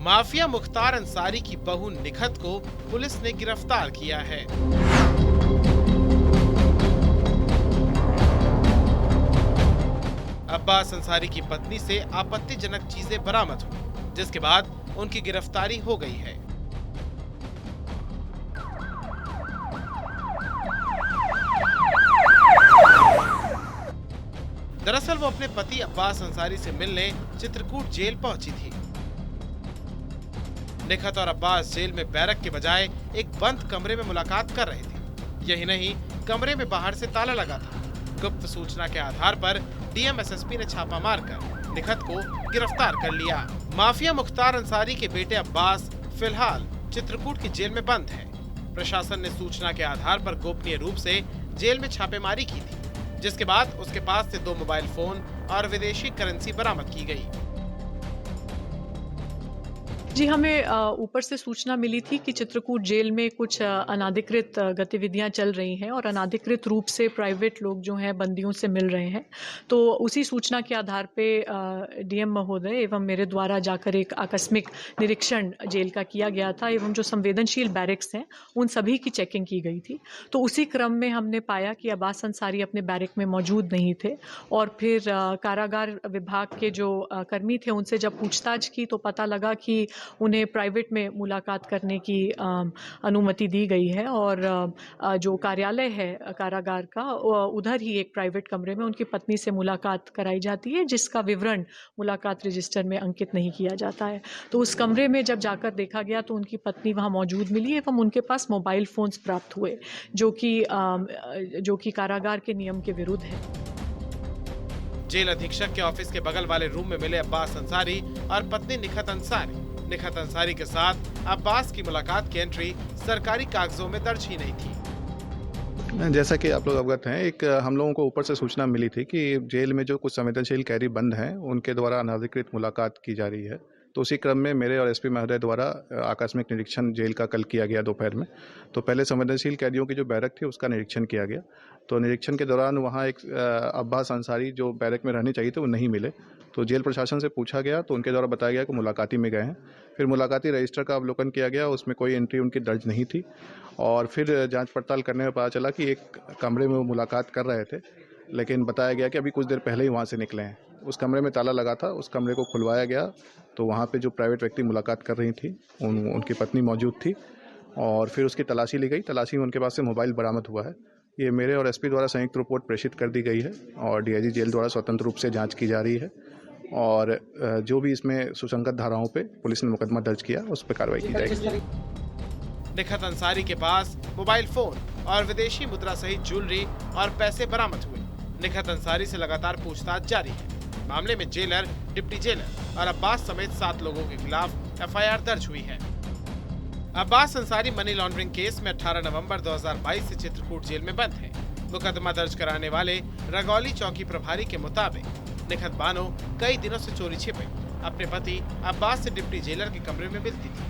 Mafia Mukhtar Ansari की बहू निखत को पुलिस ने गिरफ्तार किया है। अब्बास अंसारी की पत्नी से आपत्तिजनक चीजें बरामद हुई, जिसके बाद उनकी गिरफ्तारी हो गई है। दरअसल वो अपने पति अब्बास अंसारी से मिलने चित्रकूट जेल पहुंची थी। निखत और अब्बास जेल में बैरक के बजाय एक बंद कमरे में मुलाकात कर रहे थे। यही नहीं, कमरे में बाहर से ताला लगा था। गुप्त सूचना के आधार पर डीएम एसएसपी ने छापा मारकर निखत को गिरफ्तार कर लिया। माफिया मुख्तार अंसारी के बेटे अब्बास फिलहाल चित्रकूट की जेल में बंद है। प्रशासन ने सूचना के आधार पर गोपनीय रूप से जेल में छापेमारी की थी, जिसके बाद उसके पास से 2 मोबाइल फोन और विदेशी करेंसी बरामद की गई। जी, हमें ऊपर से सूचना मिली थी कि चित्रकूट जेल में कुछ अनाधिकृत गतिविधियां चल रही हैं और अनाधिकृत रूप से प्राइवेट लोग जो हैं बंदियों से मिल रहे हैं। तो उसी सूचना के आधार पे डीएम महोदय एवं मेरे द्वारा जाकर एक आकस्मिक निरीक्षण जेल का किया गया था एवं जो संवेदनशील बैरक्स हैं उन सभी की चेकिंग की गई थी। तो उसी क्रम में हमने पाया कि अब्बास अंसारी अपने बैरक में मौजूद नहीं थे और फिर कारागार विभाग के जो कर्मी थे उनसे जब पूछताछ की तो पता लगा कि उन्हें प्राइवेट में मुलाकात करने की अनुमति दी गई है और जो कार्यालय है कारागार का उधर ही एक प्राइवेट कमरे में उनकी पत्नी से मुलाकात कराई जाती है, जिसका विवरण मुलाकात रजिस्टर में अंकित नहीं किया जाता है। तो उस कमरे में जब जाकर देखा गया तो उनकी पत्नी वहां मौजूद मिली एवं उनके पास मोबाइल फोन्स प्राप्त हुए, जो कि कारागार के नियम के विरुद्ध है। जेल अधीक्षक के ऑफिस के बगल वाले रूम में मिले अब्बास अंसारी और पत्नी निखत अंसारी। निखत अंसारी के साथ अब्बास की मुलाकात की एंट्री सरकारी कागजों में दर्ज ही नहीं थी। जैसा कि आप लोग अवगत हैं, एक हम लोगों को ऊपर से सूचना मिली थी कि जेल में जो कुछ संवेदनशील कैदी बंद हैं उनके द्वारा अनाधिकृत मुलाकात की जा रही है। तो उसी क्रम में मेरे और एसपी महोदय द्वारा आकस्मिक निरीक्षण जेल का कल किया गया दोपहर में। तो पहले संवेदनशील कैदियों की जो बैरक थी उसका निरीक्षण किया गया। तो निरीक्षण के दौरान वहाँ एक अब्बास अंसारी जो बैरक में रहने चाहिए थे वो नहीं मिले। तो जेल प्रशासन से पूछा गया तो उनके द्वारा बताया गया कि मुलाकाती में गए हैं। फिर मुलाकाती रजिस्टर का अवलोकन किया गया, उसमें कोई एंट्री उनकी दर्ज नहीं थी। और फिर जांच पड़ताल करने में पता चला कि एक कमरे में वो मुलाकात कर रहे थे, लेकिन बताया गया कि अभी कुछ देर पहले ही वहाँ से निकले हैं। उस कमरे में ताला लगा था, उस कमरे को खुलवाया गया तो वहाँ पे जो प्राइवेट व्यक्ति मुलाकात कर रही थी उनकी पत्नी मौजूद थी और फिर उसकी तलाशी ली गई। तलाशी में उनके पास से मोबाइल बरामद हुआ है। ये मेरे और एसपी द्वारा संयुक्त रिपोर्ट प्रेषित कर दी गई है और डीआईजी जेल द्वारा स्वतंत्र रूप से जाँच की जा रही है और जो भी इसमें सुसंगत धाराओं पे पुलिस ने मुकदमा दर्ज किया उस पर कार्रवाई की जाएगी। निखत अंसारी के पास मोबाइल फोन और विदेशी मुद्रा सहित ज्वेलरी और पैसे बरामद हुए। निखत अंसारी से लगातार पूछताछ जारी है। मामले में जेलर, डिप्टी जेलर और अब्बास समेत 7 लोगों के खिलाफ एफआईआर दर्ज हुई है। Abbas Ansari money laundering case में 18 नवंबर 2022 से चित्रकूट जेल में बंद है। मुकदमा दर्ज कराने वाले रगौली चौकी प्रभारी के मुताबिक निखत बानो कई दिनों से चोरी छिपे अपने पति अब्बास से डिप्टी जेलर के कमरे में मिलती थी।